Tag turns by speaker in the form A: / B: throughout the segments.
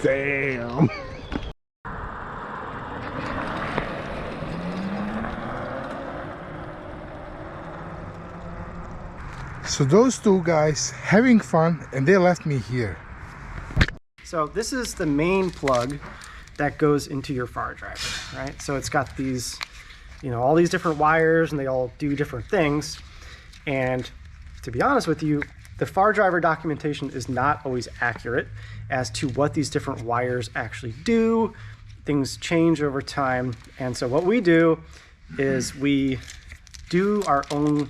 A: Damn. So those two guys having fun, and they left me here.
B: So this is the main plug that goes into your far driver, right? So it's got these, you know, all these different wires, and they all do different things. And to be honest with you, the far driver documentation is not always accurate as to what these different wires actually do. Things change over time. And so what we do is we do our own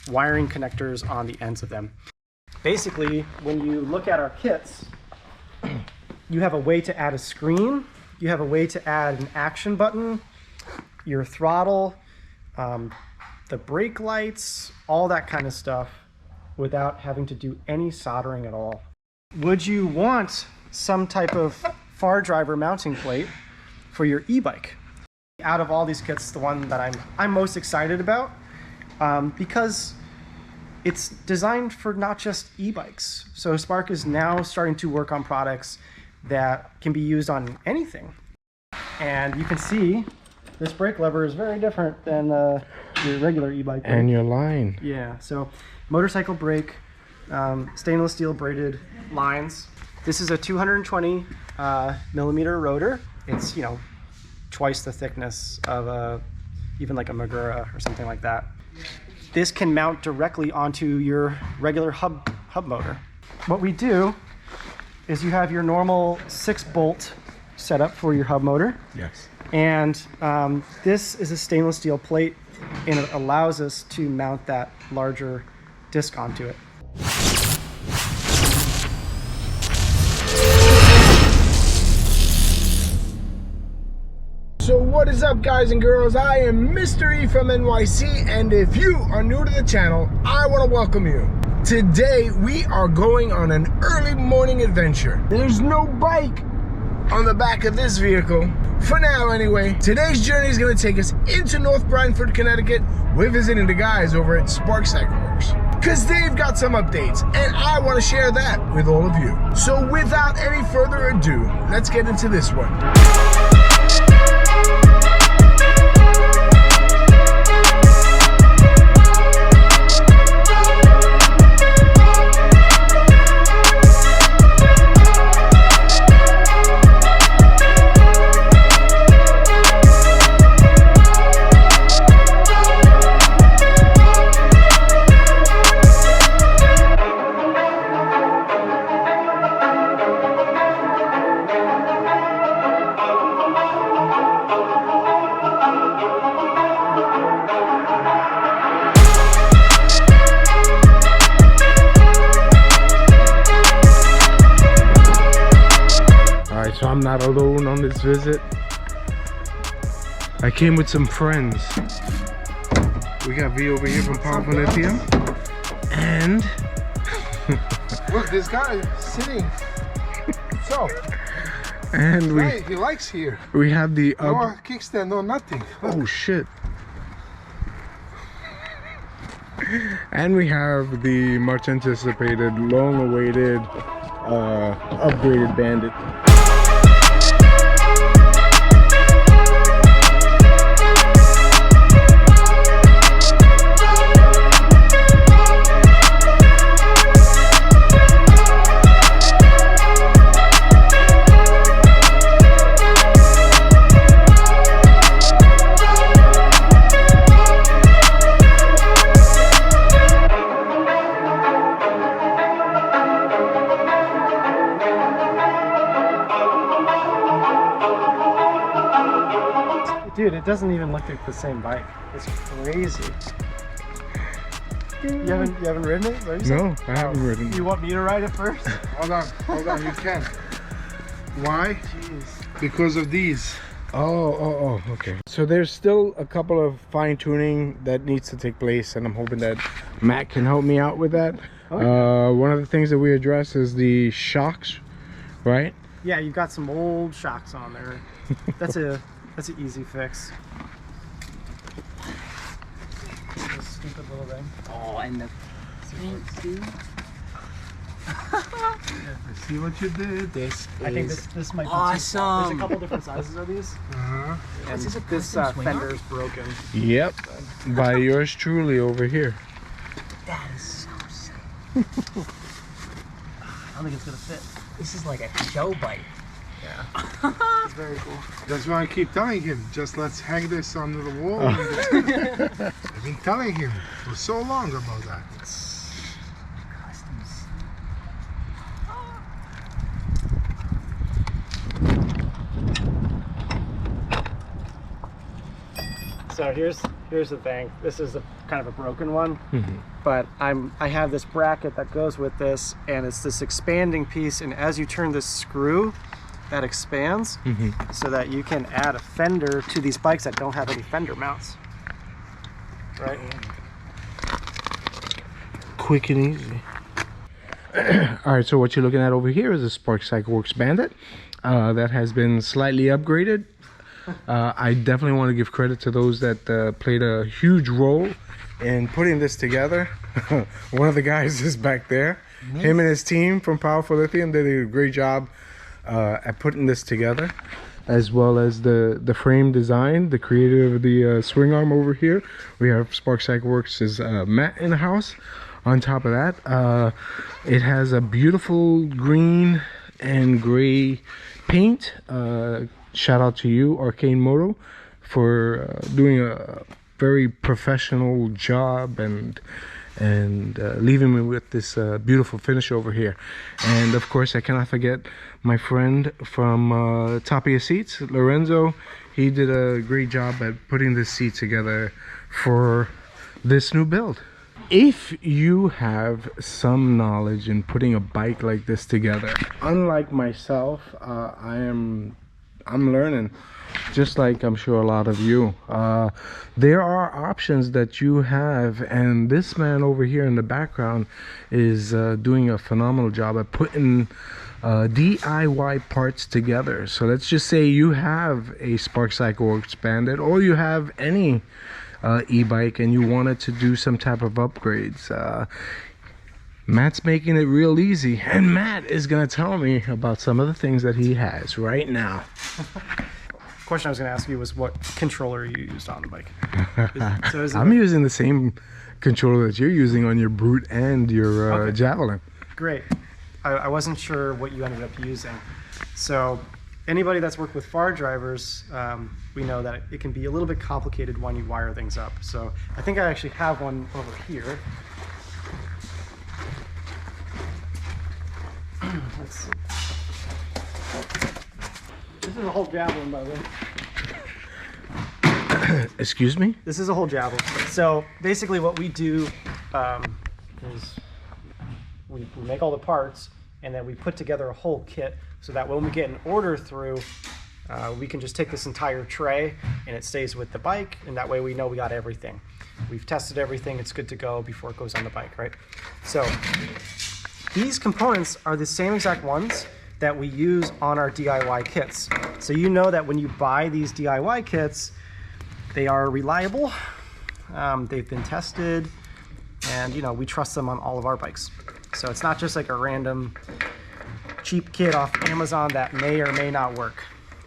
B: wiring connectors on the ends of them. Basically, when you look at our kits, you have a way to add a screen, you have a way to add an action button, your throttle, the brake lights, all that kind of stuff without having to do any soldering at all. Would you want some type of far driver mounting plate for your e-bike? Out of all these kits, the one that I'm most excited about, because it's designed for not just e-bikes. So Spark is now starting to work on products that can be used on anything. And you can see this brake lever is very different than your regular e-bike.
A: And your line.
B: Yeah, so motorcycle brake, stainless steel braided lines. This is a 220 millimeter rotor. It's, you know, twice the thickness of even like a Magura or something like that. This can mount directly onto your regular hub motor. What we do is you have your normal 6-bolt setup for your hub motor.
A: Yes.
B: And this is a stainless steel plate, and it allows us to mount that larger disc onto it.
A: So what is up, guys and girls? I am Mr. E from NYC, and if you are new to the channel, I want to welcome you. Today we are going on an early morning adventure. There's no bike on the back of this vehicle, for now anyway. Today's journey is going to take us into North Branford, Connecticut. We're visiting the guys over at Spark CycleWorks, because they've got some updates, and I want to share that with all of you. So without any further ado, let's get into this one. So I'm not alone on this visit. I came with some friends. We got V over here from Powerful Lithium. And
C: look, this guy is sitting. So
A: and
C: he likes here.
A: We have the
C: no kickstand, no nothing. Look.
A: Oh shit. And we have the much anticipated, long awaited upgraded BANDIT.
B: Dude, it doesn't even look like the same bike. It's crazy. You haven't ridden it?
A: No, I haven't ridden it.
B: You want me to ride it first?
C: Hold on, you can. Why?
B: Jeez.
C: Because of these.
A: Oh, okay. So there's still a couple of fine-tuning that needs to take place, and I'm hoping that Matt can help me out with that. Okay. One of the things that we address is the shocks, right?
B: Yeah, you've got some old shocks on there. That's an easy fix. This stupid little thing.
D: Oh, and the paint too.
C: see what you did.
A: This
B: I think
A: is
B: this might be
A: awesome.
B: There's a couple different sizes of these. And
D: Is this a
B: this
D: custom swing arm?
B: fender's broken.
A: Yep, by yours truly over here.
D: That is so sick.
B: I don't think it's gonna fit.
D: This is like a show bike.
B: Yeah. It's very cool.
C: That's why I keep telling him, just let's hang this onto the wall. And it's good. I've been telling him for so long about that.
D: Customs.
B: So here's the thing. This is a kind of a broken one, but I have this bracket that goes with this, and it's this expanding piece. And as you turn this screw, that expands, so that you can add a fender to these bikes that don't have any fender mounts. Right.
A: Quick and easy. All right, so what you're looking at over here is a Spark CycleWorks Bandit that has been slightly upgraded. I definitely want to give credit to those that played a huge role in putting this together. One of the guys is back there. Him and his team from Powerful Lithium, they did a great job at putting this together, as well as the frame design, the creator of the swing arm over here. We have Spark CycleWorks' Matt in the house. On top of that, it has a beautiful green and gray paint. Shout out to you, Arcane Moto, for doing a very professional job and leaving me with this beautiful finish over here. And of course, I cannot forget my friend from Top of Your Seats, Lorenzo. He did a great job at putting this seat together for this new build. If you have some knowledge in putting a bike like this together, unlike myself, I'm learning, just like I'm sure a lot of you. There are options that you have, and this man over here in the background is doing a phenomenal job at putting DIY parts together. So let's just say you have a Spark CycleWorks Bandit, or you have any e-bike and you wanted to do some type of upgrades. Matt's making it real easy, and Matt is going to tell me about some of the things that he has right now.
B: Question I was going to ask you was what controller you used on the bike.
A: I'm using the same controller that you're using on your Brute and your
B: Okay.
A: Javelin.
B: Great. I wasn't sure what you ended up using. So anybody that's worked with far drivers, we know that it can be a little bit complicated when you wire things up. So I think I actually have one over here. Let's see. This is a whole javelin, by the way.
A: Excuse me?
B: This is a whole javelin. So basically what we do is we make all the parts, and then we put together a whole kit so that when we get an order through, we can just take this entire tray and it stays with the bike, and that way we know we got everything. We've tested everything, it's good to go before it goes on the bike, right? So these components are the same exact ones that we use on our DIY kits. So you know that when you buy these DIY kits, they are reliable, they've been tested, and you know, we trust them on all of our bikes. So it's not just like a random cheap kit off Amazon that may or may not work.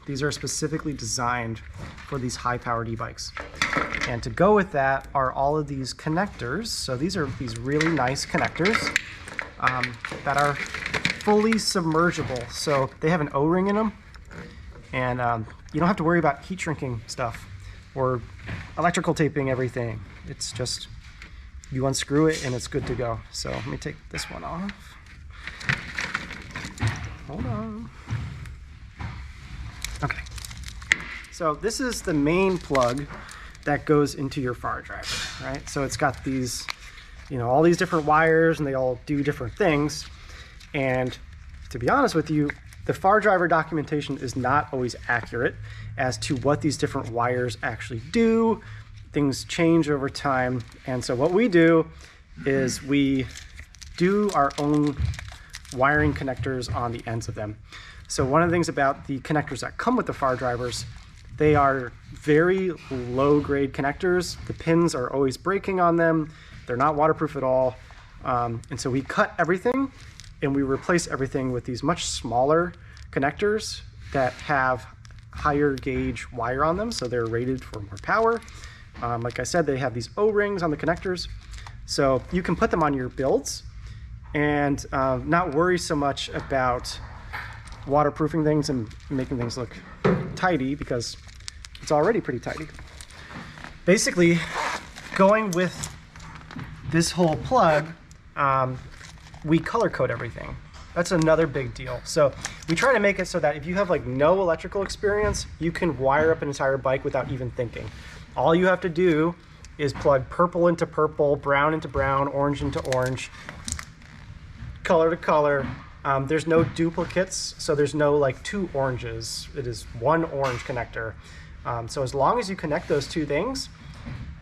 B: These are specifically designed for these high-powered e-bikes. And to go with that are all of these connectors. So these are these really nice connectors that are fully submergible. So they have an O-ring in them, and you don't have to worry about heat shrinking stuff or electrical taping everything. It's just, you unscrew it and it's good to go. So let me take this one off. Hold on. Okay. So this is the main plug that goes into your far driver, right? So it's got these, you know, all these different wires, and they all do different things. And to be honest with you, the far driver documentation is not always accurate as to what these different wires actually do. Things change over time. And so what we do is we do our own wiring connectors on the ends of them. So one of the things about the connectors that come with the far drivers, they are very low grade connectors. The pins are always breaking on them. They're not waterproof at all. And so we cut everything and we replace everything with these much smaller connectors that have higher gauge wire on them, so they're rated for more power. Like I said, they have these O-rings on the connectors, so you can put them on your builds and not worry so much about waterproofing things and making things look tidy, because it's already pretty tidy. Basically, going with this whole plug, we color code everything. That's another big deal. So we try to make it so that if you have like no electrical experience, you can wire up an entire bike without even thinking. All you have to do is plug purple into purple, brown into brown, orange into orange, color to color. There's no duplicates, so there's no like two oranges. It is one orange connector. So as long as you connect those two things,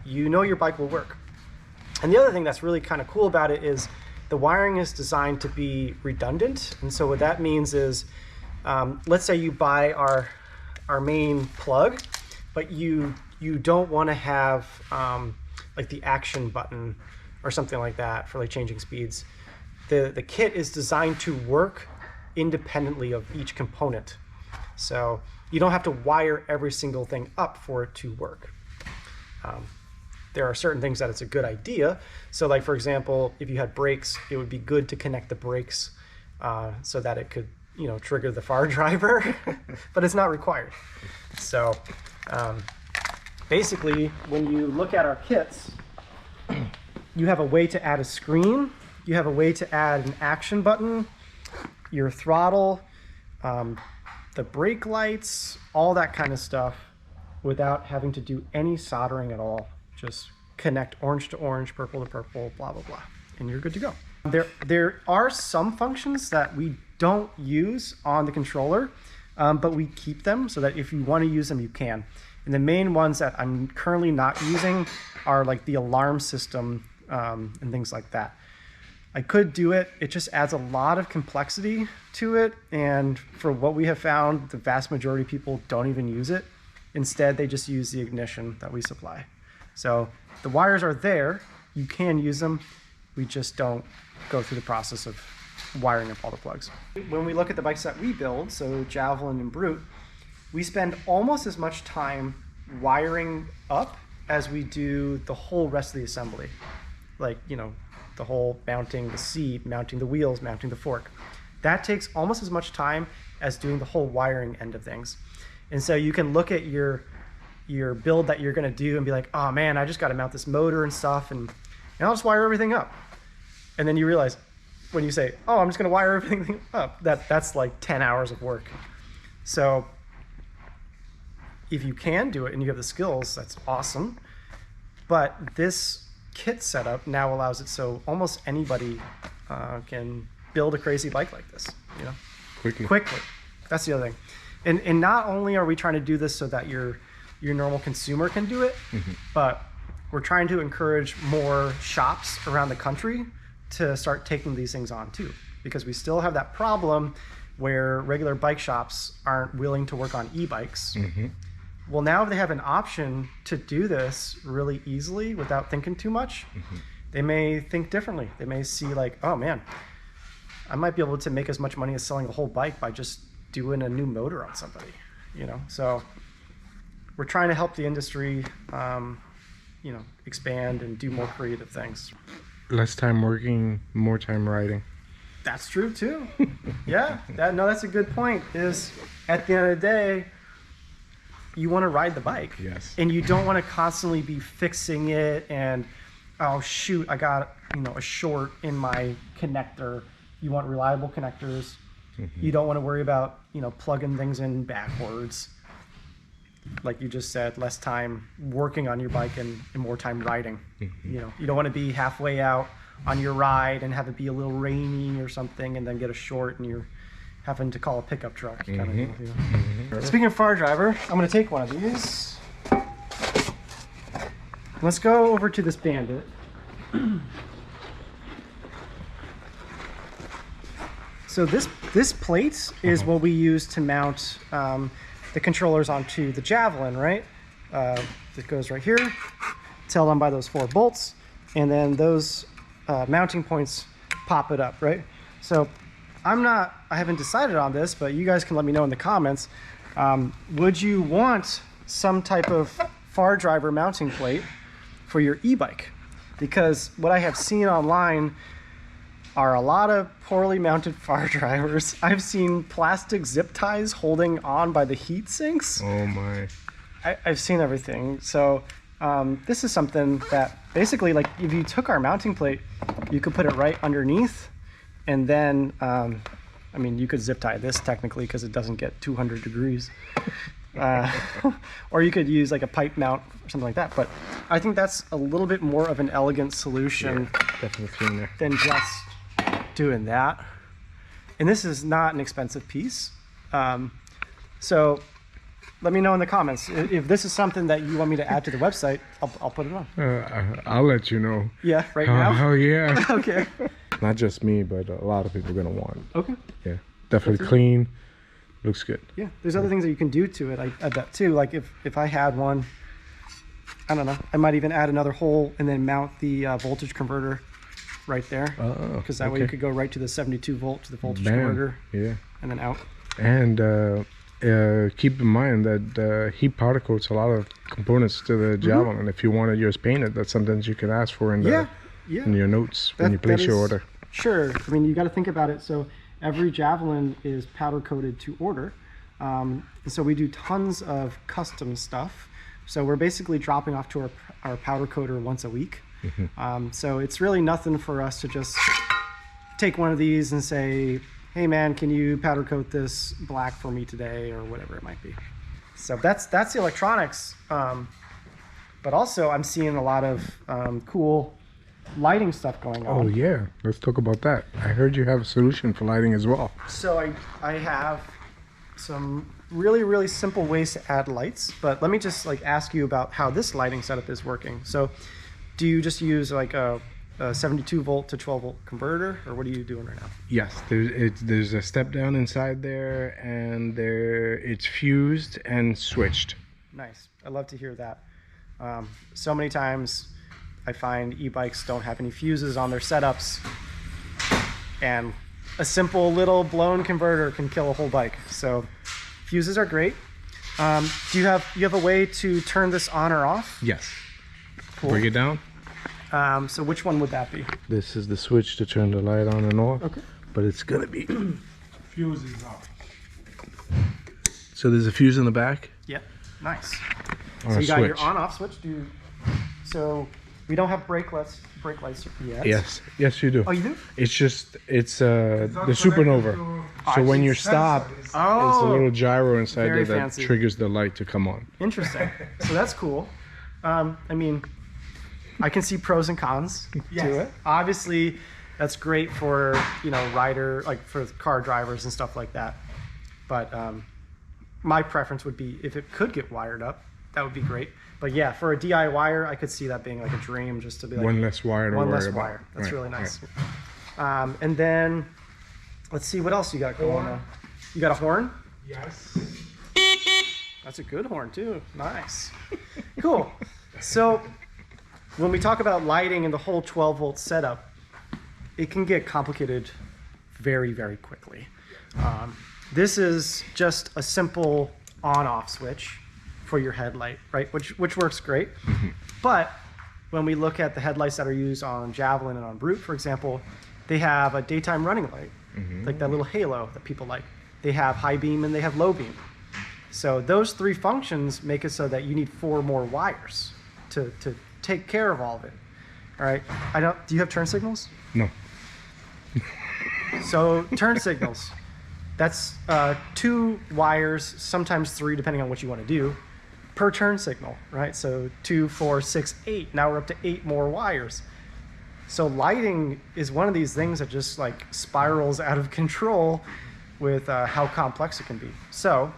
B: you know your bike will work. And the other thing that's really kind of cool about it is the wiring is designed to be redundant. And so what that means is, let's say you buy our main plug, but you don't want to have like the action button or something like that for like changing speeds. The kit is designed to work independently of each component. So you don't have to wire every single thing up for it to work. There are certain things that it's a good idea. So like, for example, if you had brakes, it would be good to connect the brakes so that it could, trigger the far driver, but it's not required. So basically, when you look at our kits, you have a way to add a screen, you have a way to add an action button, your throttle, the brake lights, all that kind of stuff without having to do any soldering at all. Just connect orange to orange, purple to purple, blah, blah, blah, and you're good to go. There are some functions that we don't use on the controller, but we keep them so that if you want to use them, you can. And the main ones that I'm currently not using are like the alarm system and things like that. I could do it, it just adds a lot of complexity to it, and for what we have found, the vast majority of people don't even use it. Instead, they just use the ignition that we supply. So the wires are there, you can use them, we just don't go through the process of wiring up all the plugs. When we look at the bikes that we build, so Javelin and Brute, we spend almost as much time wiring up as we do the whole rest of the assembly. Like, the whole mounting the seat, mounting the wheels, mounting the fork. That takes almost as much time as doing the whole wiring end of things. And so you can look at your build that you're gonna do and be like, oh man, I just gotta mount this motor and stuff, and I'll just wire everything up. And then you realize, when you say, oh, I'm just gonna wire everything up, that's like 10 hours of work. So if you can do it and you have the skills, that's awesome. But this kit setup now allows it so almost anybody can build a crazy bike like this, quickly. That's the other thing. And not only are we trying to do this so that your normal consumer can do it, but we're trying to encourage more shops around the country to start taking these things on too, because we still have that problem where regular bike shops aren't willing to work on e-bikes. Well, now they have an option to do this really easily without thinking too much. They may think differently. They may see like, oh man, I might be able to make as much money as selling a whole bike by just doing a new motor on somebody, So we're trying to help the industry, expand and do more creative things.
A: Less time working, more time riding.
B: That's true too. Yeah, that's a good point. Is at the end of the day, you want to ride the bike.
A: Yes. And
B: you don't want to constantly be fixing it and, oh shoot, I got a short in my connector. You want reliable connectors. You don't want to worry about plugging things in backwards. Like you just said, less time working on your bike and more time riding. You don't want to be halfway out on your ride and have it be a little rainy or something and then get a short and you're having to call a pickup truck. Kind of deal, Speaking of far driver, I'm going to take one of these. Let's go over to this BANDIT. So this plate is what we use to mount the controllers onto the Javelin, right? It goes right here. It's held on by those 4 bolts, and then those mounting points pop it up, right? So I haven't decided on this, but you guys can let me know in the comments. Would you want some type of far driver mounting plate for your e-bike? Because what I have seen online are a lot of poorly mounted far drivers. I've seen plastic zip ties holding on by the heat sinks.
A: Oh my.
B: I've seen everything. So this is something that basically, like, if you took our mounting plate, you could put it right underneath, and then I mean, you could zip tie this technically because it doesn't get 200 degrees. Or you could use like a pipe mount or something like that. But I think that's a little bit more of an elegant solution,
A: Definitely
B: than just doing that. And this is not an expensive piece. So let me know in the comments if this is something that you want me to add to the website. I'll put it on.
A: I'll let you know.
B: Yeah, right now.
A: Oh yeah.
B: Okay.
A: Not just me, but a lot of people are gonna want it.
B: Okay.
A: Yeah, definitely clean. Looks good.
B: Yeah, there's other things that you can do to it. I bet too. Like if I had one, I don't know, I might even add another hole and then mount the voltage converter right there. Oh, because that way you could go right to the 72 volt to the voltage converter.
A: Yeah.
B: And then out.
A: And keep in mind that heat powder coats a lot of components to the Javelin. And if you wanted yours painted, that's something you could ask for in the in your notes when you place your order.
B: Sure. I mean, you got to think about it. So every Javelin is powder coated to order. And so we do tons of custom stuff. So we're basically dropping off to our powder coater once a week. So it's really nothing for us to just take one of these and say, hey man, can you powder coat this black for me today, or whatever it might be. So that's the electronics. But also I'm seeing a lot of cool lighting stuff going on.
A: Oh yeah, let's talk about that. I heard you have a solution for lighting as well.
B: So I have some really simple ways to add lights, but let me just like ask you about how this lighting setup is working. So do you just use like a 72 volt to 12 volt converter, or what are you doing right now?
A: Yes, there's a step down inside there, and it's fused and switched.
B: Nice. I love to hear that. So many times I find e-bikes don't have any fuses on their setups, and a simple little blown converter can kill a whole bike. So fuses are great. Do you have a way to turn this on or off?
A: Yes.
B: Cool.
A: Bring it down.
B: So which one would that be?
A: This is the switch to turn the light on and off.
B: Okay.
A: But it's gonna be
C: Fuse is off.
A: So there's a fuse in the back.
B: Yep. Nice.
A: On
B: So
A: a
B: you got your
A: switch.
B: on-off switch. So we don't have brake lights yet.
A: Yes you do.
B: Oh, you do?
A: It's just the
C: not
A: supernova.
C: connected
A: So when you
C: it's
A: stop,
C: sensor.
A: it's a little gyro inside
B: Very
A: there that
B: fancy.
A: triggers the light to come on.
B: Interesting. So that's cool. I mean, I can see pros and cons to it. Obviously, that's great for, rider, like for car drivers and stuff like that. But my preference would be if it could get wired up, that would be great. But yeah, for a DIYer, I could see that being like a dream, just to be like
A: One less wire to
B: one
A: worry
B: less
A: about.
B: wire. That's
A: Right,
B: really nice.
A: right.
B: And then let's see what else you got going on. You got a horn?
C: Yes.
B: That's a good horn too. Nice. Cool. So when we talk about lighting and the whole 12 volt setup, it can get complicated very quickly. This is just a simple on-off switch for your headlight, right? Which works great. But when we look at the headlights that are used on Javelin and on Brute, for example, they have a daytime running light, like that little halo that people like. They have high beam and they have low beam. So those three functions make it so that you need 4 more wires to take care of all of it. All right. Do you have turn signals?
A: No.
B: So turn signals, that's 2 wires, sometimes 3, depending on what you want to do, per turn signal, right? So 2, 4, 6, 8. Now we're up to 8 more wires. So lighting is one of these things that just like spirals out of control with how complex it can be. So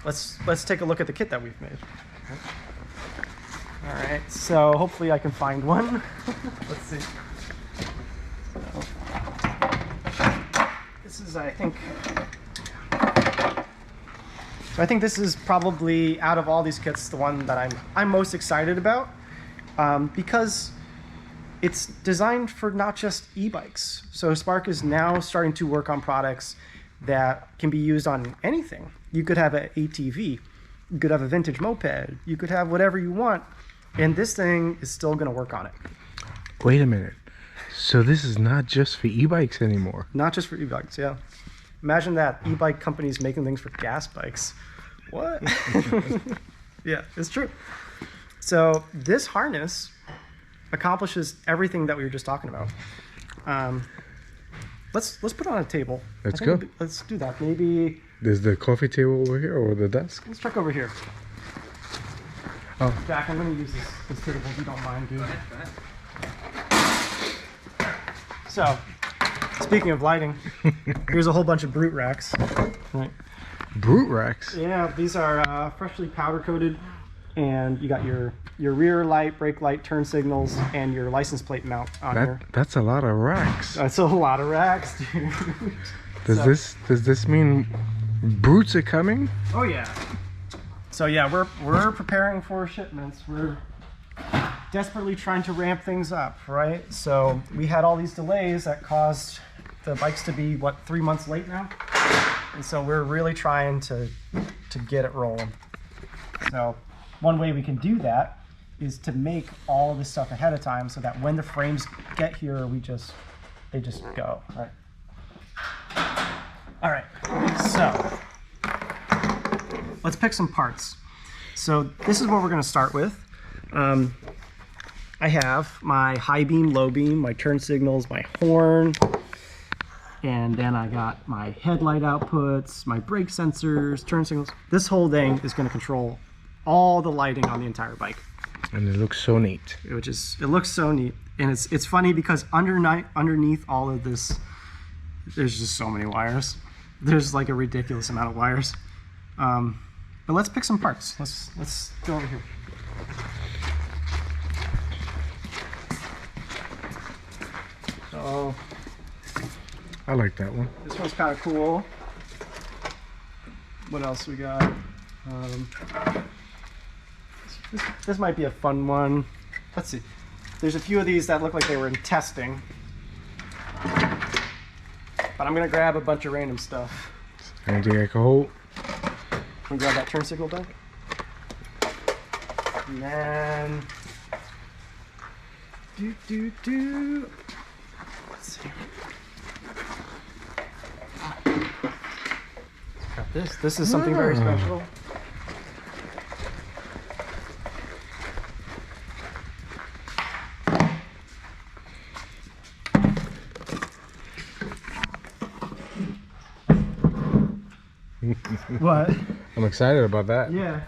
B: let's take a look at the kit that we've made. All right, so hopefully I can find one. Let's see. This is, I think this is probably, out of all these kits, the one that I'm most excited about, because it's designed for not just e-bikes. So Spark is now starting to work on products that can be used on anything. You could have an ATV, you could have a vintage moped, you could have whatever you want, and this thing is still going to work on it.
A: Wait a minute. So this is not just for e-bikes anymore?
B: Not just for e-bikes, yeah. Imagine that, e-bike companies making things for gas bikes. What? Yeah, it's true. So this harness accomplishes everything that we were just talking about. Let's put it on a table.
A: Let's go.
B: Let's do that. Maybe
A: There's the coffee table over here or the desk?
B: let's check over here.
A: Oh.
B: Jack, I'm going to use this table if you don't mind, dude.
D: Go ahead.
B: So, speaking of lighting, here's a whole bunch of brute racks. Right.
A: Brute racks?
B: Yeah, these are freshly powder coated, and you got your rear light, brake light, turn signals, and your license plate mount on here.
A: That's a lot of racks.
B: That's a lot of racks, dude.
A: Does this mean brutes are coming?
B: Oh yeah. So yeah, we're preparing for shipments. We're desperately trying to ramp things up, right? So we had all these delays that caused the bikes to be 3 months late now, and so we're really trying to get it rolling. So one way we can do that is to make all this stuff ahead of time, so that when the frames get here, they just go, right? All right, so let's pick some parts. So this is what we're going to start with. I have my high beam, low beam, my turn signals, my horn, and then I got my headlight outputs, my brake sensors, turn signals. This whole thing is going to control all the lighting on the entire bike.
A: And it looks so neat.
B: It looks so neat, and it's funny because underneath all of this, there's just so many wires. There's like a ridiculous amount of wires. But let's pick some parts. Let's go over here. So
A: I like that one.
B: this one's kind of cool. What else we got? This might be a fun one. Let's see. There's a few of these that look like they were in testing. But I'm gonna grab a bunch of random stuff.
A: Anything I can hold?
B: Can we grab that turn signal back? And then let's see. Got this. This is something very special. What?
A: I'm excited about that.
B: Yeah.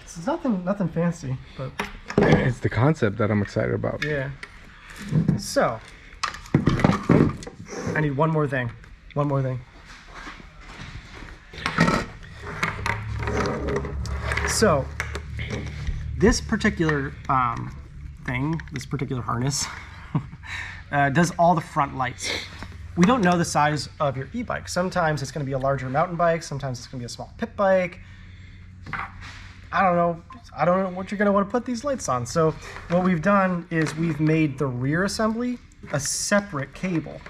B: It's nothing fancy, but
A: It's the concept that I'm excited about.
B: yeah. So, I need one more thing. One more thing. So, this particular thing, this particular harness, does all the front lights. We don't know the size of your e-bike. Sometimes it's going to be a larger mountain bike. Sometimes it's going to be a small pit bike. I don't know what you're going to want to put these lights on. So what we've done is we've made the rear assembly a separate cable.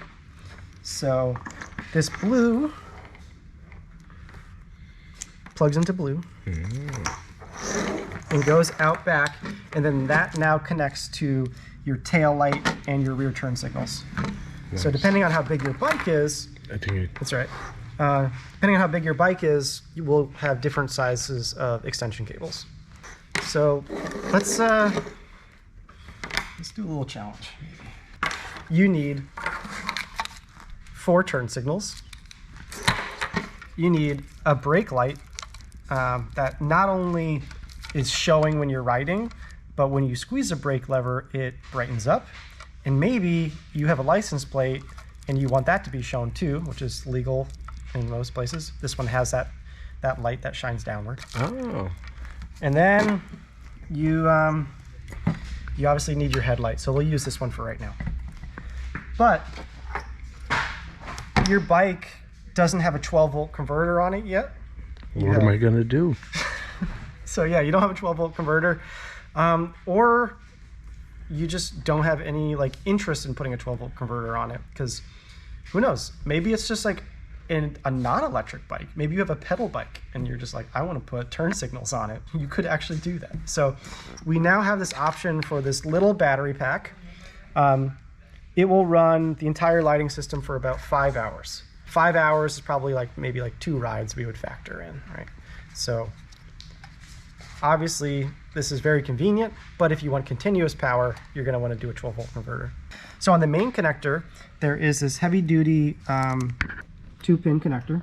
B: So this blue plugs into blue and goes out back, and then that now connects to your tail light and your rear turn signals. Nice. So depending on how big your bike is, that's right. Depending on how big your bike is, you will have different sizes of extension cables. So let's do a little challenge. You need 4 turn signals. You need a brake light that not only is showing when you're riding, but when you squeeze the brake lever, it brightens up. And maybe you have a license plate and you want that to be shown too, which is legal in most places. This one has that light that shines downward.
A: Oh.
B: And then you obviously need your headlight, so we'll use this one for right now. But your bike doesn't have a 12-volt converter on it yet.
A: What am I gonna do?
B: So yeah, you don't have a 12-volt converter, or you just don't have any like interest in putting a 12-volt converter on it, because who knows, maybe it's just like in a non-electric bike. Maybe you have a pedal bike and you're just like, I want to put turn signals on it. You could actually do that. So we now have this option for this little battery pack. It will run the entire lighting system for about 5 hours. 5 hours is probably like maybe like 2 rides we would factor in, right? So obviously this is very convenient, but if you want continuous power, you're going to want to do a 12-volt converter. So on the main connector, there is this heavy-duty 2-pin connector,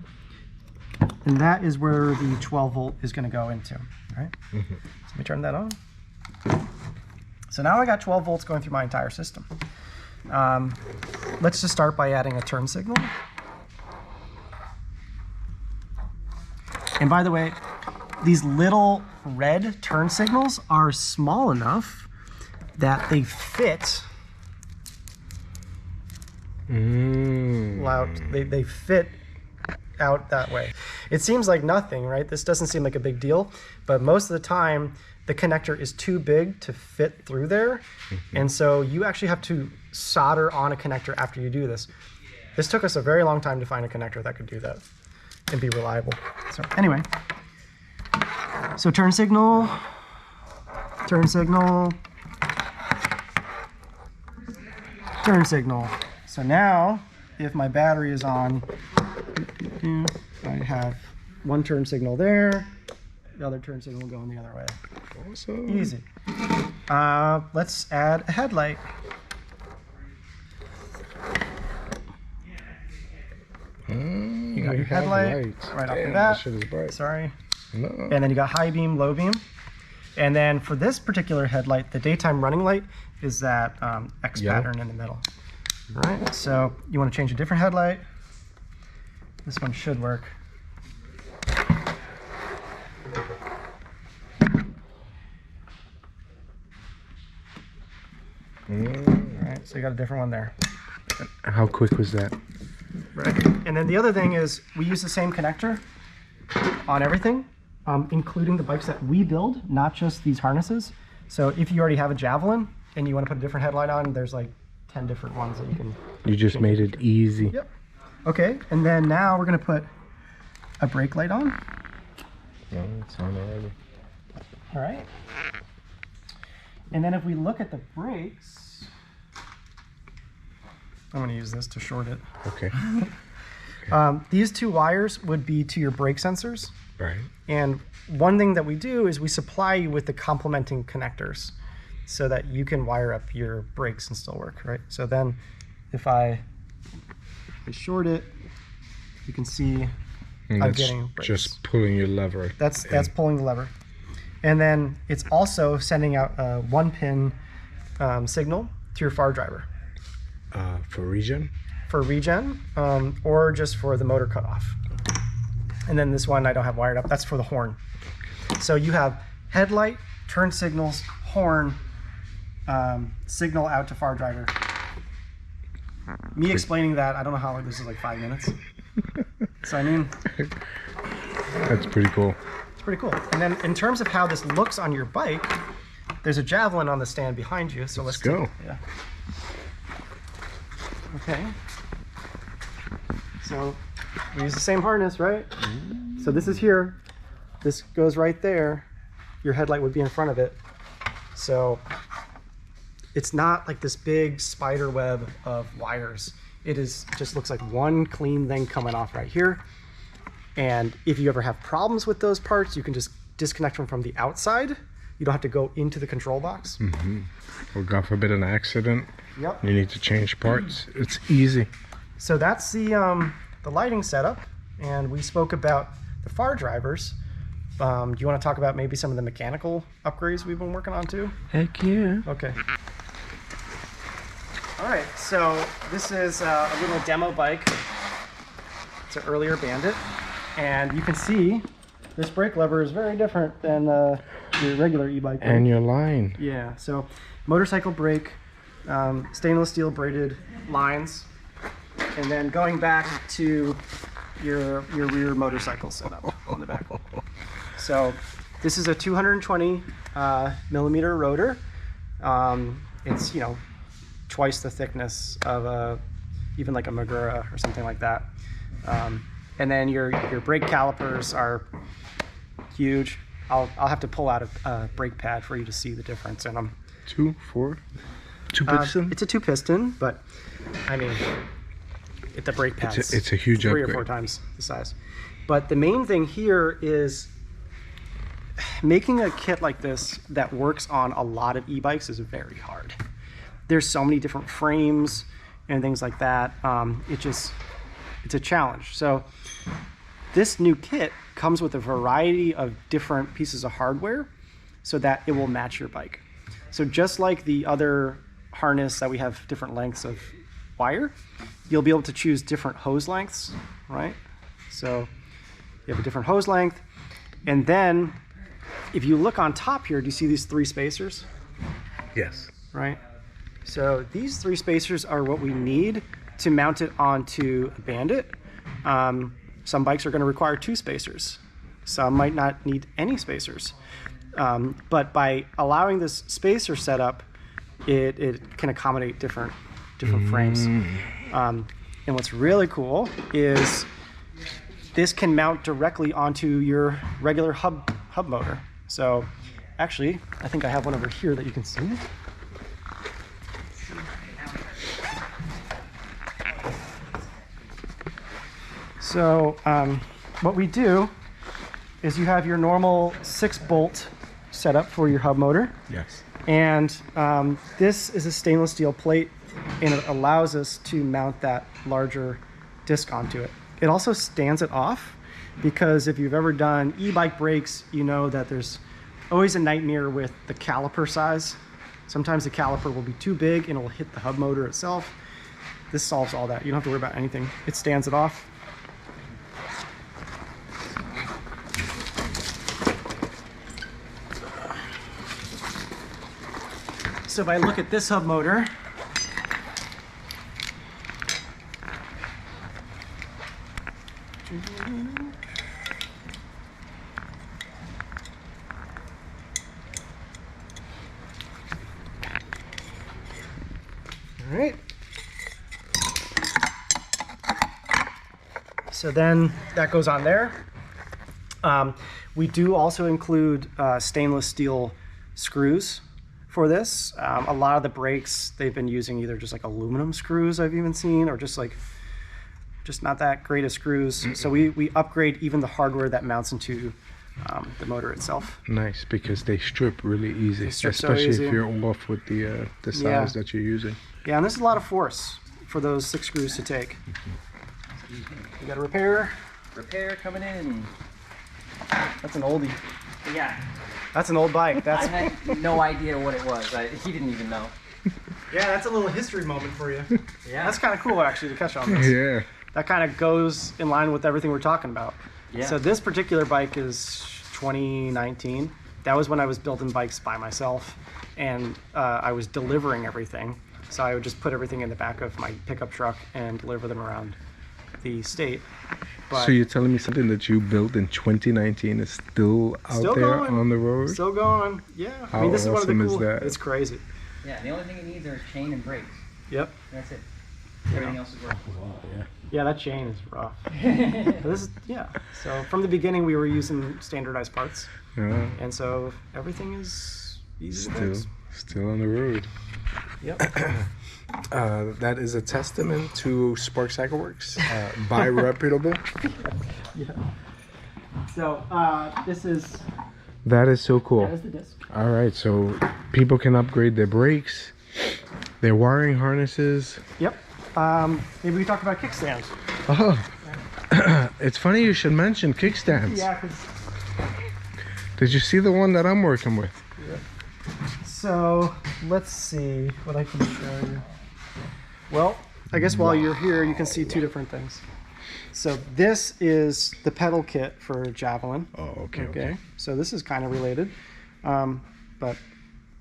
B: and that is where the 12-volt is going to go into, right? So let me turn that on. So now I got 12 volts going through my entire system. Let's just start by adding a turn signal. And by the way, these little red turn signals are small enough that they fit they fit out that way. It seems like nothing, right? This doesn't seem like a big deal, but most of the time the connector is too big to fit through there. And so you actually have to solder on a connector after you do this. This took us a very long time to find a connector that could do that and be reliable. So anyway, so turn signal, turn signal, turn signal. So now, if my battery is on, I have one turn signal there, the other turn signal going the other way.
A: Awesome.
B: Easy. Let's add a headlight. You got your headlight right off the bat.
A: Shit is bright.
B: Sorry.
A: No.
B: And then you got high beam, low beam. And then for this particular headlight, the daytime running light is that X pattern in the middle. All right, so you want to change a different headlight. This one should work. All right, so you got a different one there.
A: How quick was that?
B: Right. And then the other thing is we use the same connector on everything, including the bikes that we build, not just these harnesses. So if you already have a Javelin and you want to put a different headlight on, there's like 10 different ones that you can.
A: You just made it easy.
B: Yep. Okay, and then now we're going to put a brake light on.
A: No, it's on already.
B: All right. And then if we look at the brakes, I'm going to use this to short it.
A: Okay.
B: These 2 wires would be to your brake sensors.
A: Right.
B: And one thing that we do is we supply you with the complementing connectors so that you can wire up your brakes and still work, right? So then if I short it, you can see
A: And
B: I'm
A: that's
B: getting brakes.
A: just pulling your lever.
B: That's pulling the lever. And then it's also sending out a 1-pin signal to your far driver.
A: For regen?
B: For regen, or just for the motor cutoff. And then this one I don't have wired up, that's for the horn. So you have headlight, turn signals, horn, signal out to far driver. Me explaining that, I don't know how long, this is like 5 minutes. So I mean,
A: That's pretty cool.
B: it's pretty cool. And then in terms of how this looks on your bike, there's a Javelin on the stand behind you. So let's
A: go.
B: Yeah. Okay. So we use the same harness, right? So this is here. This goes right there. Your headlight would be in front of it. So it's not like this big spider web of wires. It is just looks like one clean thing coming off right here. And if you ever have problems with those parts, you can just disconnect them from the outside. You don't have to go into the control box.
A: Or God forbid an accident.
B: Yep.
A: You need to change parts. It's easy.
B: So that's the lighting setup, and we spoke about the far drivers. Do you want to talk about maybe some of the mechanical upgrades we've been working on too?
A: Heck yeah.
B: Okay. All right, so this is a little demo bike. It's an earlier BANDIT, and you can see this brake lever is very different than your regular e-bike.
A: And your line.
B: Yeah, so motorcycle brake, stainless steel braided lines, and then going back to your rear motorcycle setup on the back. So this is a 220 millimeter rotor. it's, you know, twice the thickness of even like a Magura or something like that. And then your brake calipers are huge. I'll have to pull out a brake pad for you to see the difference in them.
A: 2 piston?
B: It's a 2-piston, but I mean, the brake pads.
A: It's a huge
B: 3
A: upgrade.
B: or 4 times the size. But the main thing here is making a kit like this that works on a lot of e-bikes is very hard. There's so many different frames and things like that. It's a challenge. So this new kit comes with a variety of different pieces of hardware so that it will match your bike. So just like the other harness that we have different lengths of wire, you'll be able to choose different hose lengths, right? So you have a different hose length. And then if you look on top here, do you see these 3 spacers?
A: Yes.
B: Right? So these 3 spacers are what we need to mount it onto a BANDIT. Some bikes are going to require 2 spacers. Some might not need any spacers. But by allowing this spacer setup, it can accommodate different frames. And what's really cool is this can mount directly onto your regular hub motor. So actually, I think I have one over here that you can see. So what we do is you have your normal 6-bolt setup for your hub motor.
A: Yes.
B: And this is a stainless steel plate, and it allows us to mount that larger disc onto it. It also stands it off, because if you've ever done e-bike brakes, you know that there's always a nightmare with the caliper size. Sometimes the caliper will be too big and it will hit the hub motor itself. This solves all that. You don't have to worry about anything. It stands it off. So if I look at this hub motor, all right. So then that goes on there. We do also include stainless steel screws for this. A lot of the brakes, they've been using either just like aluminum screws I've even seen, or just not that great of screws. So we upgrade even the hardware that mounts into the motor itself.
A: Nice, because they strip really easy,
B: strip so
A: especially
B: easy.
A: if you're off with the size that you're using.
B: Yeah, and there's a lot of force for those 6 screws to take. You got a repair
D: coming in.
B: That's an oldie.
D: Yeah.
B: That's an old bike.
D: I
B: That's
D: had no idea what it was. He didn't even know.
B: yeah, that's a little history moment for you.
D: Yeah.
B: That's kind of cool actually to catch on this.
A: Yeah.
B: That kind of goes in line with everything we're talking about.
D: Yeah.
B: So this particular bike is 2019. That was when I was building bikes by myself, and I was delivering everything. So I would just put everything in the back of my pickup truck and deliver them around the state. But
A: So you're telling me something that you built in 2019 is still out
B: Still
A: there
B: going.
A: on the road?
B: still going. Yeah. I
A: How
B: mean, this is one of the
A: awesome is
B: cool.
A: that?
B: It's crazy.
D: Yeah, the only thing it needs are chain and brakes.
B: Yep.
D: That's it. Everything else is working.
B: Yeah, that chain is rough. But this is So from the beginning, we were using standardized parts,
A: Yeah.
B: and so everything is easy to fix.
A: Still on the road.
B: Yep.
A: That is a testament to Spark CycleWorks. Buy reputable.
B: Yeah. So this is
A: That is so cool.
B: that is the disc.
A: All right, so people can upgrade their brakes, their wiring harnesses.
B: Yep. Maybe we talk about kickstands.
A: Oh, it's funny you should mention kickstands.
B: Yeah, 'cause
A: Did you see the one that I'm working with?
B: so let's see what I can show you. Well, I guess while you're here, you can see 2 different things. So this is the pedal kit for Javelin.
A: Oh,
B: Okay, so this is kind of related, but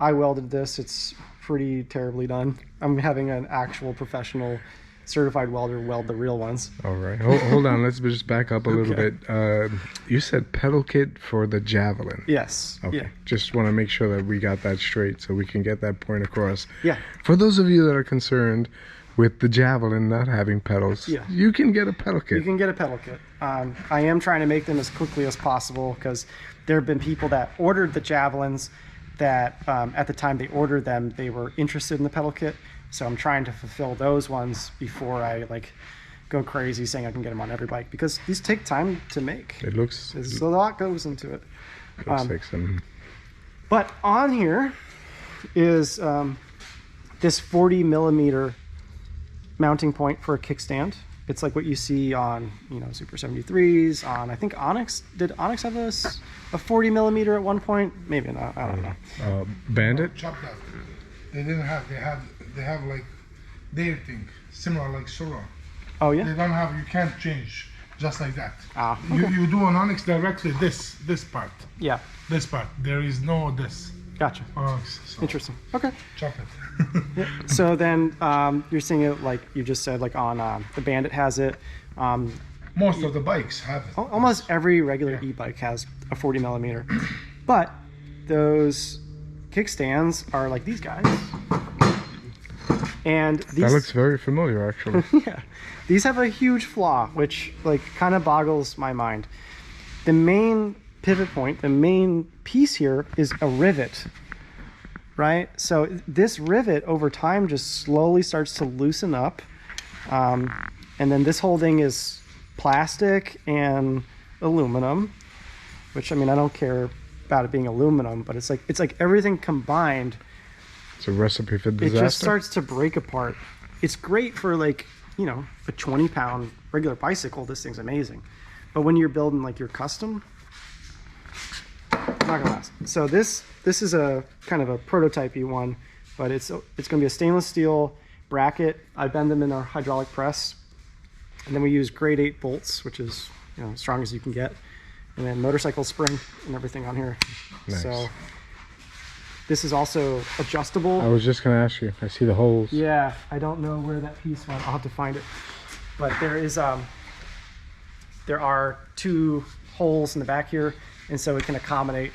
B: I welded this. It's pretty terribly done. I'm having an actual professional certified welder weld the real ones.
A: All right. Hold on. Let's just back up a little bit. You said pedal kit for the Javelin.
B: Yes.
A: Okay.
B: Yeah.
A: Just want to make sure that we got that straight so we can get that point across.
B: Yeah.
A: For those of you that are concerned with the Javelin not having pedals,
B: yeah,
A: you can get a pedal kit.
B: You can get a pedal kit. I am trying to make them as quickly as possible because there have been people that ordered the Javelins that at the time they ordered them, they were interested in the pedal kit. So I'm trying to fulfill those ones before I like go crazy saying I can get them on every bike, because these take time to make.
A: It looks...
B: There's a lot goes into it.
A: Looks like some...
B: But on here is this 40 millimeter mounting point for a kickstand. It's like what you see on, you know, Super 73s, on, I think Onyx. Did Onyx have a 40 millimeter at one point? Maybe not, I don't know.
A: Bandit?
C: Chopped out. They didn't have, they have like their thing, similar like Soro.
B: Oh yeah?
C: They don't have, you can't change just like that.
B: Ah, okay.
C: You do on Onyx directly this part.
B: Yeah.
C: This part. There is no this.
B: Gotcha.
C: Onyx. So
B: Interesting. Okay.
C: chop it.
B: Yeah. So then you're seeing it like you just said, like on the Bandit has it.
C: Most of the bikes have it.
B: Almost every regular e-bike has a 40 millimeter, but those kickstands are like these guys. And these,
A: that looks very familiar, actually.
B: yeah, these have a huge flaw, which like kind of boggles my mind. The main pivot point, the main piece here is a rivet, right? So this rivet over time just slowly starts to loosen up. And then this whole thing is plastic and aluminum, which, I mean, I don't care about it being aluminum, but it's like everything combined.
A: It's a recipe for disaster.
B: It just starts to break apart. It's great for, like, you know, a 20-pound regular bicycle. This thing's amazing. But when you're building like your custom, it's not gonna last. So this is a kind of a prototypey one, but it's gonna be a stainless steel bracket. I bend them in our hydraulic press, and then we use grade 8 bolts, which is, you know, as strong as you can get, and then motorcycle spring and everything on here.
A: Nice.
B: So this is also adjustable.
A: I was just gonna ask you. I see the holes.
B: Yeah, I don't know where that piece went. I'll have to find it. But there is there are 2 holes in the back here, and so it can accommodate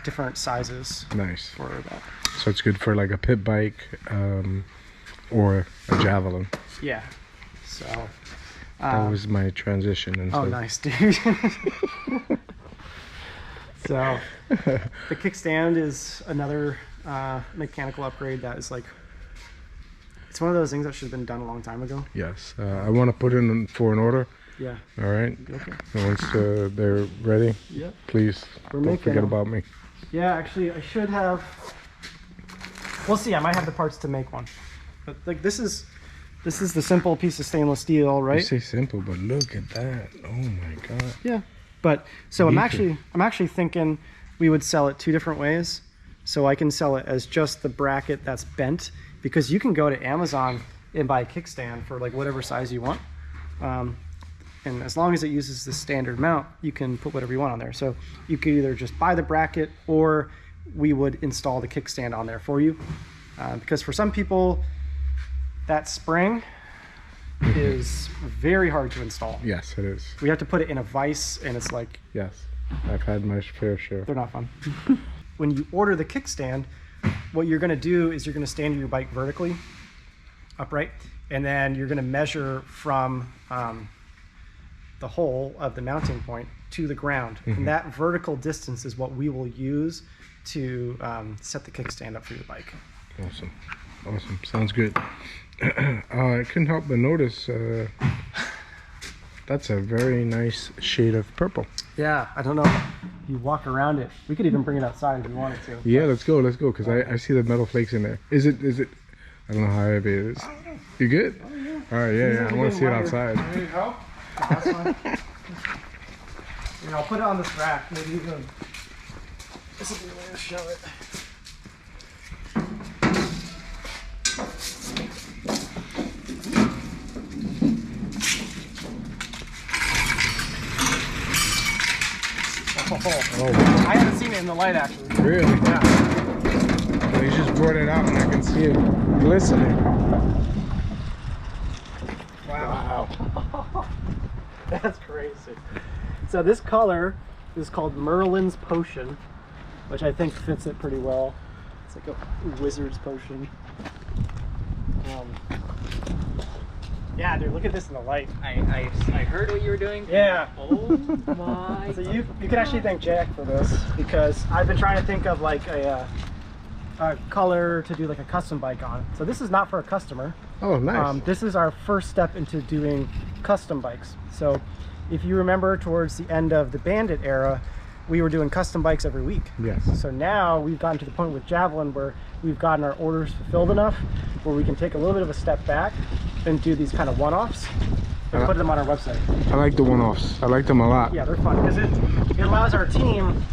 B: different sizes.
A: Nice.
B: For that.
A: So it's good for like a pit bike or a Javelin.
B: Yeah. So
A: That was my transition. And
B: oh,
A: so.
B: nice, dude. So the kickstand is another mechanical upgrade that is like, it's one of those things that should have been done a long time ago.
A: Yes. I want to put in for an order.
B: Yeah.
A: All right.
B: Okay.
A: And once they're ready,
B: Yep.
A: Please don't forget about me.
B: Yeah, actually, I should have. We'll see. I might have the parts to make one. But like this is the simple piece of stainless steel, right?
A: You say simple, but look at that. Oh my God.
B: Yeah. But so I'm actually thinking we would sell it 2 different ways. So I can sell it as just the bracket that's bent, because you can go to Amazon and buy a kickstand for like whatever size you want. And as long as it uses the standard mount, you can put whatever you want on there. So you could either just buy the bracket, or we would install the kickstand on there for you. Because for some people, that spring is very hard to install.
A: Yes, it is.
B: We have to put it in a vise, and it's like...
A: Yes, I've had my fair share.
B: They're not fun. When you order the kickstand, what you're going to do is you're going to stand your bike vertically, upright, and then you're going to measure from the hole of the mounting point to the ground. Mm-hmm. And that vertical distance is what we will use to set the kickstand up for your bike.
A: Awesome. Awesome. Sounds good. I couldn't help but notice that's a very nice shade of purple.
B: Yeah, I don't know if you walk around it. We could even bring it outside if you wanted to.
A: Yeah, let's go, because I see the metal flakes in there. Is it, I don't know how heavy it is. You good?
B: Oh, yeah.
A: All right, yeah, I want to see it outside.
C: You need help?
B: That's fine. Here, I'll put it on this rack. Maybe you can... This will be a way to show it. Oh. I haven't seen it in the light, actually.
A: Really?
B: Yeah.
A: You just brought it out and I can see it glistening.
B: That's crazy. So this color is called Merlin's Potion, which I think fits it pretty well. It's like a wizard's potion. Yeah, dude, look at this in the light.
D: I heard what you were doing.
B: Yeah.
D: Oh my.
B: So you can actually thank Jack for this, because I've been trying to think of like a color to do like a custom bike on. So this is not for a customer.
A: Oh, nice.
B: This is our first step into doing custom bikes. So if you remember, towards the end of the BANDIT era, we were doing custom bikes every week.
A: Yes.
B: So now we've gotten to the point with Javelin where we've gotten our orders fulfilled enough where we can take a little bit of a step back and do these kind of one-offs and put them on our website.
A: I like the one-offs. I like them a lot.
B: Yeah, they're fun because it allows our team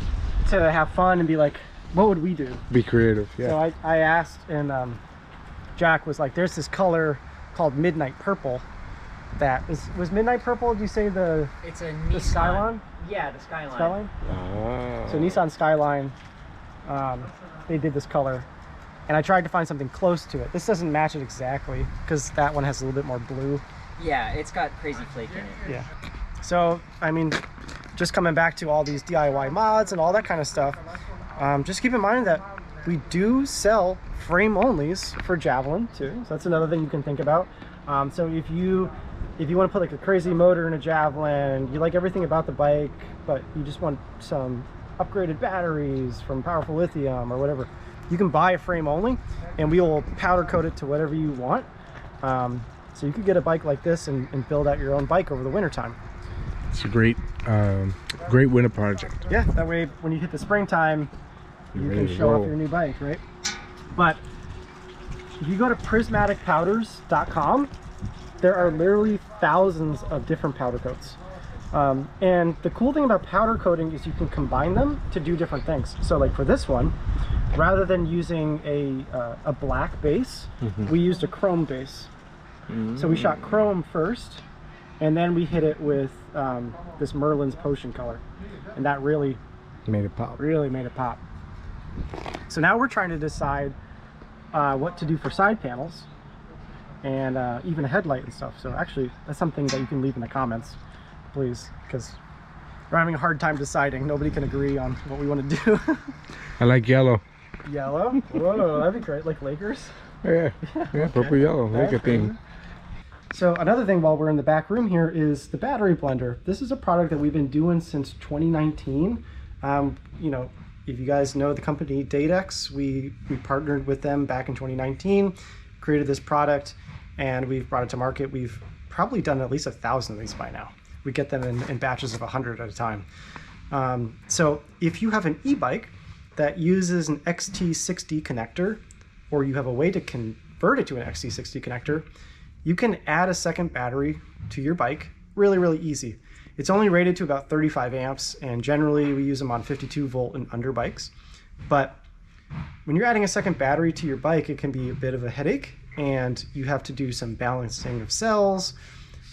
B: to have fun and be like, what would we do?
A: Be creative. Yeah.
B: So I asked, and Jack was like, there's this color called Midnight Purple that was Midnight Purple, did you say
D: It's a Nissan.
B: the Skyline?
D: Yeah, the Skyline.
B: Skyline?
A: Ah.
B: So Nissan Skyline, they did this color, and I tried to find something close to it. This doesn't match it exactly because that one has a little bit more blue.
D: Yeah, it's got crazy flake in it.
B: Yeah. So, I mean, just coming back to all these DIY mods and all that kind of stuff, just keep in mind that we do sell frame onlys for Javelin too. So that's another thing you can think about. So if you want to put like a crazy motor in a Javelin, you like everything about the bike, but you just want some upgraded batteries from Powerful Lithium or whatever, you can buy a frame only and we will powder coat it to whatever you want. So you could get a bike like this and build out your own bike over the winter time.
A: It's a great winter project.
B: Yeah, that way when you hit the springtime, you
A: ready
B: can
A: to
B: show
A: roll.
B: off your new bike, right? But if you go to prismaticpowders.com, there are literally thousands of different powder coats. And the cool thing about powder coating is you can combine them to do different things. So like for this one, rather than using a black base, we used a chrome base. So we shot chrome first, and then we hit it with this Merlin's Potion color. And that really
A: Made it pop.
B: really made it pop. So now we're trying to decide what to do for side panels and even a headlight and stuff. So actually, that's something that you can leave in the comments, please, because we're having a hard time deciding. Nobody can agree on what we want to do.
A: I like yellow.
B: Yellow? Whoa, that'd be great. Like Lakers?
A: Yeah, yeah, purple yellow, like a thing.
B: So another thing while we're in the back room here is the battery blender. This is a product that we've been doing since 2019. You know, if you guys know the company Datex, we partnered with them back in 2019, created this product, and we've brought it to market. We've probably done at least 1,000 of these by now. We get them in batches of 100 at a time. So if you have an e-bike that uses an XT60 connector, or you have a way to convert it to an XT60 connector, you can add a second battery to your bike really, really easy. It's only rated to about 35 amps, and generally we use them on 52 volt and under bikes. But when you're adding a second battery to your bike, it can be a bit of a headache, and you have to do some balancing of cells,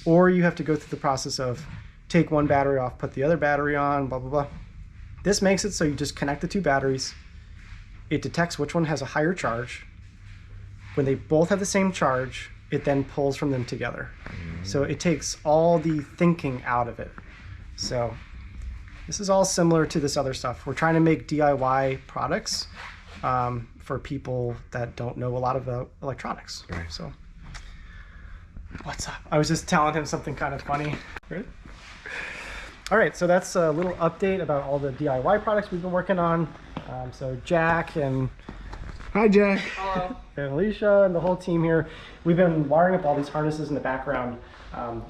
B: or you have to go through the process of take one battery off, put the other battery on, blah, blah, blah. This makes it so you just connect the two batteries. It detects which one has a higher charge. When they both have the same charge, it then pulls from them together. So it takes all the thinking out of it. So this is all similar to this other stuff. We're trying to make DIY products for people that don't know a lot about electronics.
A: Right.
B: So what's up? I was just telling him something kind of funny. Right? All right, so that's a little update about all the DIY products we've been working on. So Jack and
A: Hi, Jack.
D: Hello.
B: and Alicia and the whole team here, we've been wiring up all these harnesses in the background.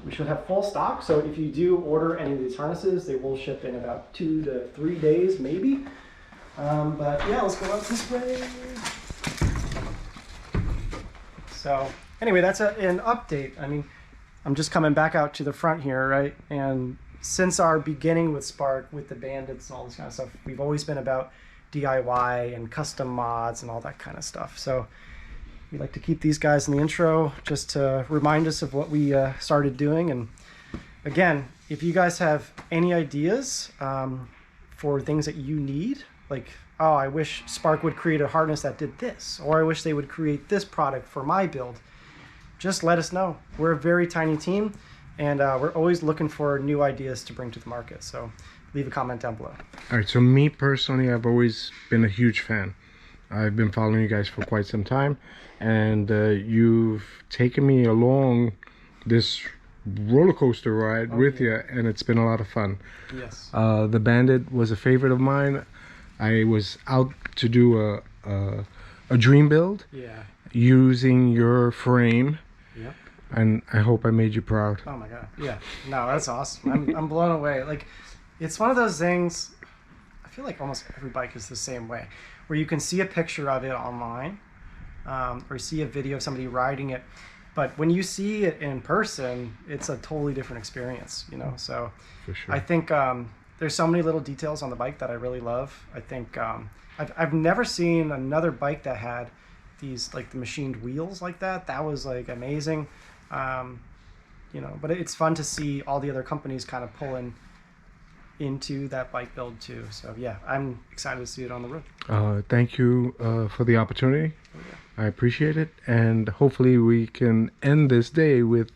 B: We should have full stock, so if you do order any of these harnesses, they will ship in about 2 to 3 days, maybe. But yeah, let's go up this way. So anyway, that's an update. I mean, I'm just coming back out to the front here, right? And since our beginning with Spark, with the Bandits and all this kind of stuff, we've always been about DIY and custom mods and all that kind of stuff. So we like to keep these guys in the intro just to remind us of what we started doing. And again, if you guys have any ideas for things that you need, like, oh, I wish Spark would create a harness that did this, or I wish they would create this product for my build, just let us know. We're a very tiny team, And we're always looking for new ideas to bring to the market. So leave a comment down below.
A: All right, so me personally, I've always been a huge fan. I've been following you guys for quite some time, and you've taken me along this roller coaster ride with you, and it's been a lot of fun.
B: Yes.
A: The Bandit was a favorite of mine. I was out to do a dream build using your frame.
B: Yep.
A: And I hope I made you proud.
B: Oh my god. Yeah. No, that's awesome. I'm blown away. Like, it's one of those things, I feel like almost every bike is the same way, where you can see a picture of it online, or see a video of somebody riding it, but when you see it in person, it's a totally different experience, you know. So
A: For sure.
B: I think there's so many little details on the bike that I really love. I think I've never seen another bike that had these, like, the machined wheels like that. That was like amazing. You know, but it's fun to see all the other companies kind of pulling into that bike build too. So yeah, I'm excited to see it on the road.
A: Thank you for the opportunity. I appreciate it, and hopefully we can end this day with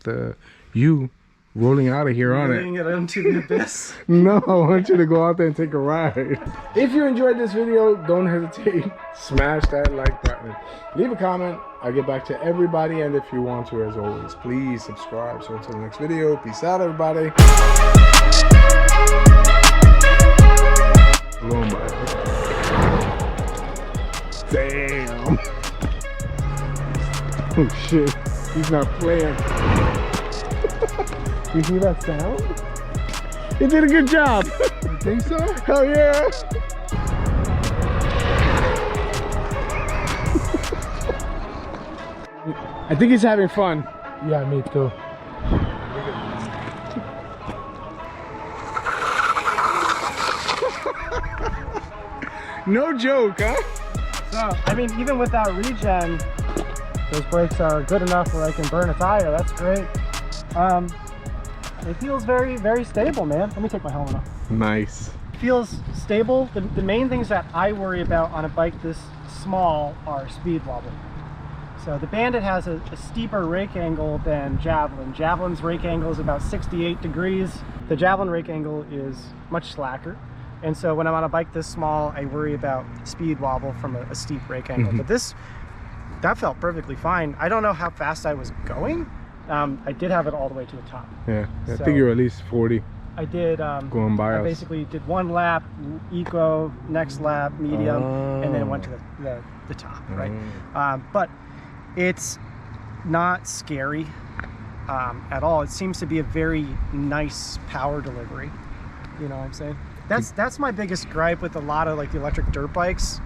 A: you rolling out of here on it.
B: Rolling it into the abyss.
A: No, I want you to go out there and take a ride. If you enjoyed this video, don't hesitate. Smash that like button. Leave a comment. I'll get back to everybody. And if you want to, as always, please subscribe. So until the next video, peace out, everybody. Blown by. Damn. Oh shit. He's not playing. You hear that sound? He did a good job.
C: You think so?
A: Hell yeah. I think he's having fun.
C: Yeah, me too.
A: No joke, huh?
B: So, I mean, even without regen, those brakes are good enough where I can burn a tire. That's great. It feels very, very stable, man. Let me take my helmet off.
A: Nice.
B: Feels stable. The main things that I worry about on a bike this small are speed wobble. So the Bandit has a steeper rake angle than Javelin. Javelin's rake angle is about 68 degrees. The Javelin rake angle is much slacker. And so when I'm on a bike this small, I worry about speed wobble from a steep rake angle. But that felt perfectly fine. I don't know how fast I was going. I did have it all the way to the top.
A: Yeah, I
B: So-
A: think you're at least 40
B: I did
A: going by
B: I
A: us.
B: basically did one lap eco, next lap medium, and then went to the top, right? But it's not scary at all. It seems to be a very nice power delivery. You know what I'm saying? That's my biggest gripe with a lot of, like, the electric dirt bikes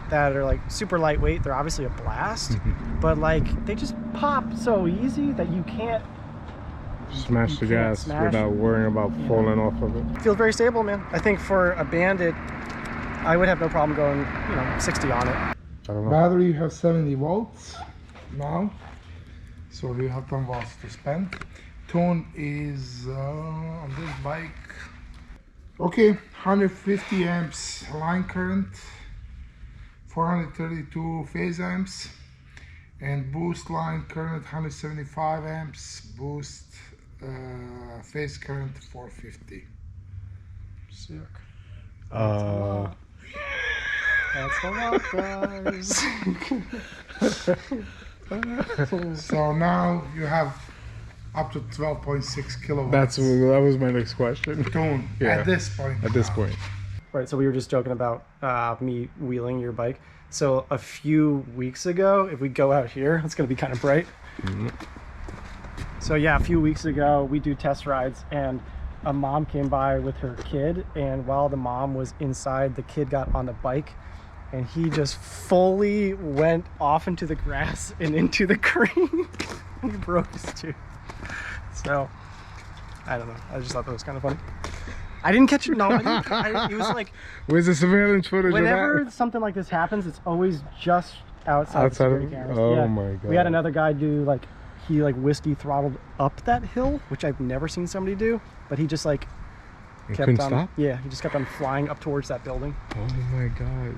B: that are, like, super lightweight. They're obviously a blast, but, like, they just pop so easy that you can't
A: Smash the
B: can't
A: gas
B: smash
A: without worrying about falling off of it.
B: Feels very stable, man. I think for a Bandit, I would have no problem going, 60 on it.
A: I don't know.
C: Battery, you have 70 volts now, so you have 10 volts to spend. Tone is on this bike, okay, 150 amps line current, 432 phase amps, and boost line current 175 amps, boost phase current 450.
B: Sick.
A: Uh,
B: That's a lot, guys.
C: So now you have up to 12.6 kilowatts.
A: that was my next question.
C: tone
A: Yeah.
C: at this point.
A: At this
C: now.
A: point.
B: Right, so we were just joking about me wheeling your bike. So a few weeks ago, if we go out here, it's going to be kind of bright. So yeah, a few weeks ago, we do test rides, and a mom came by with her kid, and while the mom was inside, the kid got on the bike, and he just fully went off into the grass and into the cream. He broke his tooth. So, I don't know. I just thought that was kind of funny. I didn't catch it. No, it was like,
A: Where's the surveillance footage
B: whenever
A: of that?
B: something like this happens, it's always just outside the
A: Outside of-
B: security cameras.
A: oh
B: Yeah.
A: my God.
B: We had another guy do, like, he like whiskey throttled up that hill, which I've never seen somebody do, but he just like
A: You
B: kept
A: couldn't
B: on,
A: stop?
B: yeah, he just kept on flying up towards that building.
A: Oh my God.